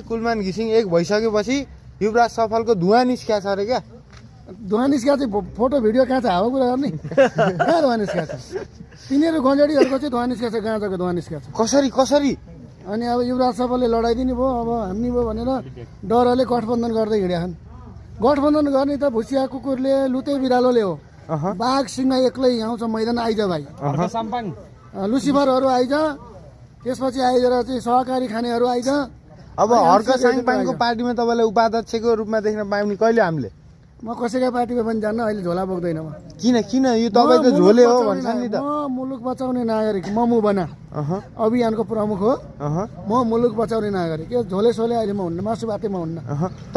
कुलमान घिसिङ एक भइसकेपछि युवराज सफलको धुवा निस्किया छ अरे क्या? धुवा निस्किया चाहिँ फोटो भिडियो कहाँ छ हावा कुरा गर्ने कहाँ धुवा निस्किया छ? तिनीहरू गजडीहरूको चाहिँ धुवा निस्किया छ, गाँजाको धुवा निस्किया छ। कसरी अनि अब युवराज सफलले लडाइदिने भयो, अब हामी भयो भनेर डरले गठबन्धन गर्दै हिँड्या छन्। गठबन्धन गर्ने त भुसिया कुकुरले लुते बिरालोले हो। बाघ सिंह एक्लै आउँछ मैदान आइज भाइ, लुसिफरहरू आइज, त्यसपछि आइज चाहिँ सहकारी खानेहरू आइज। अब हर्क साङपाङको पार्टीमा तपाईँलाई उपाध्यक्षको रूपमा देख्न पायौँ नि कहिले हामीले? म कसैका पार्टीमा पनि जान्न, अहिले झोला बोक्दैन म। किन यो तपाईँको झोले हो भन्छ नि त। म मुलुक बचाउने नागरिक, ममु बना अभियानको प्रमुख हो। म मुलुक बचाउने नागरिक, यो झोले सोले अहिले म हुन्न, मासु भातेमा हुन्न।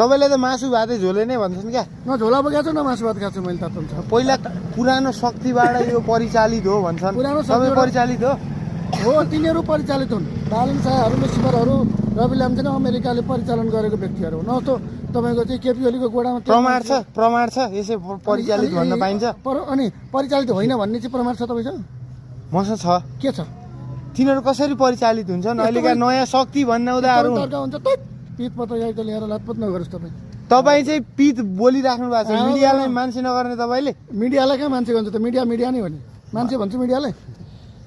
तपाईँले त मासु भाते झोले नै भन्छन् क्या? न झोला बोकेको छु न मासु भात खाएको छु मैले। त पहिला पुरानो शक्तिबाट यो परिचालित हो भन्छन्, तपाईँ परिचालित हो? तिनीहरू परिचालित हुन्, बालन शाहहरू, लुसिफरहरू, रवि लामिछाने अमेरिकाले परिचालन गरेको व्यक्तिहरू हो। न त तपाईँको चाहिँ केपी ओलीको गोडामा प्रमाण छ यसै परिचालित भन्न पाइन्छ? अनि परिचालित होइन भन्ने चाहिँ प्रमाण छ तपाईँसँग? मसँग छ। के छ? तिनीहरू कसरी परिचालित हुन्छन्? अहिलेका नयाँ शक्ति भन्न उदाहरण हुन्छ त पित पत्रकारिता लिएर लातपत नगरोस् तपाईँ। तपाईँ चाहिँ पित बोलिराख्नु भएको छ, मिडियालाई मान्छे नगर्ने तपाईँले। मिडियालाई कहाँ मान्छे भन्छ त? मिडिया नै हो नि, मान्छे भन्छु मिडियालाई।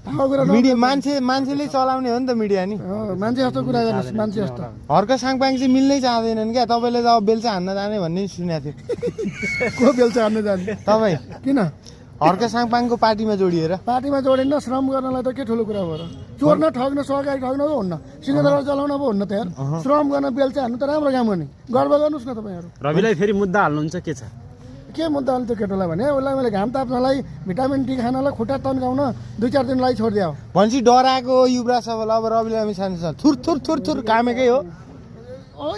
मान्छेले चलाउने हो नि त मिडिया नि। मान्छे जस्तो कुरा गर्नुहोस्, मान्छे जस्तो। हर्क साङपाङ चाहिँ मिल्नै चाहँदैनन् क्या? तपाईँले त अब बेल्चा हान्न जाने भन्ने सुनेको थियो। को बेल्चा हान्न जाने? तपाईँ किन हर्क साङपाङको पार्टीमा जोडिएर? पार्टीमा जोडिन्न, श्रम गर्नलाई त के ठुलो कुरा भयो र? चोर्न ठग्न सहकारी ठग्न पो हुन्न, सिंहदरबार चलाउन पो हुन्न त यार। श्रम गर्न बेल्चा हान्नु त राम्रो काम हो नि, गर्व गर्नुहोस् न तपाईँहरू। रविलाई फेरि मुद्दा हाल्नुहुन्छ के छ? के मुद्दा हाल्नु त्यो केटोलाई भने? उसलाई मैले घाम ताप्नलाई, भिटामिन डी खानलाई, खुट्टा तन्काउन 2-4 दिनलाई छोडिदियो भनेपछि डराएको युवराज सफल अब रवि लामिछाने थुर थुर थुर थुर कामेकै हो।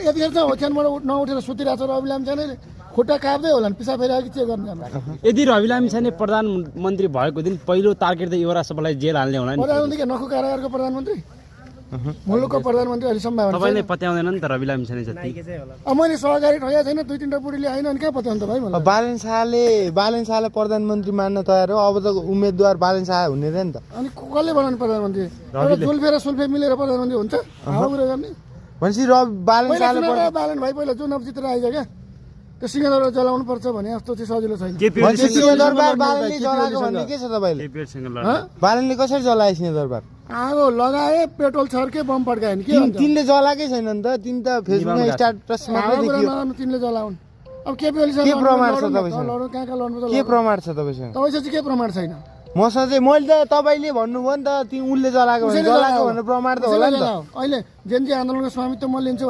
यतिखेर चाहिँ ओछ्यानबाट नउठेर सुतिरहेको छ रवि लामिछाने, खुट्टा काप्दै होला नि, पिसाब फेरि के गर्नु जान्छ? यदि रवि लामिछाने प्रधानमन्त्री भएको दिन पहिलो टार्गेट त युवराज सफललाई जेल हाल्ने होला नि। प्रधानमन्त्री के नखु कारागारको प्रधानमन्त्री, मुलुकको प्रधानमन्त्री अहिले सम्भावना तपाईँले पत्याउँदैन नि त रवि लामिछाने जति। अब मैले सहकारी ठगेको छैन, 2-3टा बुढीले आइन अनि कहाँ पत्याउनु त भाइ मलाई? बालन शाहले प्रधानमन्त्री मान्न तयार हो, अब त उम्मेदवार बालन शाह हुने थियो नि त। अनि कसले बनाउने प्रधानमन्त्री? जुल्फे र सुल्फे मिलेर प्रधानमन्त्री हुन्छ? हावा कुरा गर्ने भनेपछि बालन भाइ पहिला चुनाव जितेर आइज क्या, त्यो सिंहदरबार जलाउनु पर्छ भने जस्तो चाहिँ सजिलो छैन। सिंहदरबार बालनले जलाएको भन्ने के छ तपाईँले? बालनले कसरी जलाए सिंहदरबार? आगो लगाए, पेट्रोल छर्के, बम पड्कायो नि के? तिनले जलाएकै छैन नि त, तिन त फेसबुकमा स्ट्याटस मात्रै देखियो। तिनले जलाउन्। अब केपी ओलीसँग के प्रमाण छ तपाईँसँग? लड्नु कहाँ लड्नु? के प्रमाण छ तपाईँसँग? तपाईँसँग चाहिँ के प्रमाण छैन? मसँग चाहिँ मैले त तपाईँले भन्नुभयो नि त, उसले जलाएको भनेर प्रमाण त होला नि त। अहिले जेनजी आन्दोलनको स्वामित्व म लिन्छु।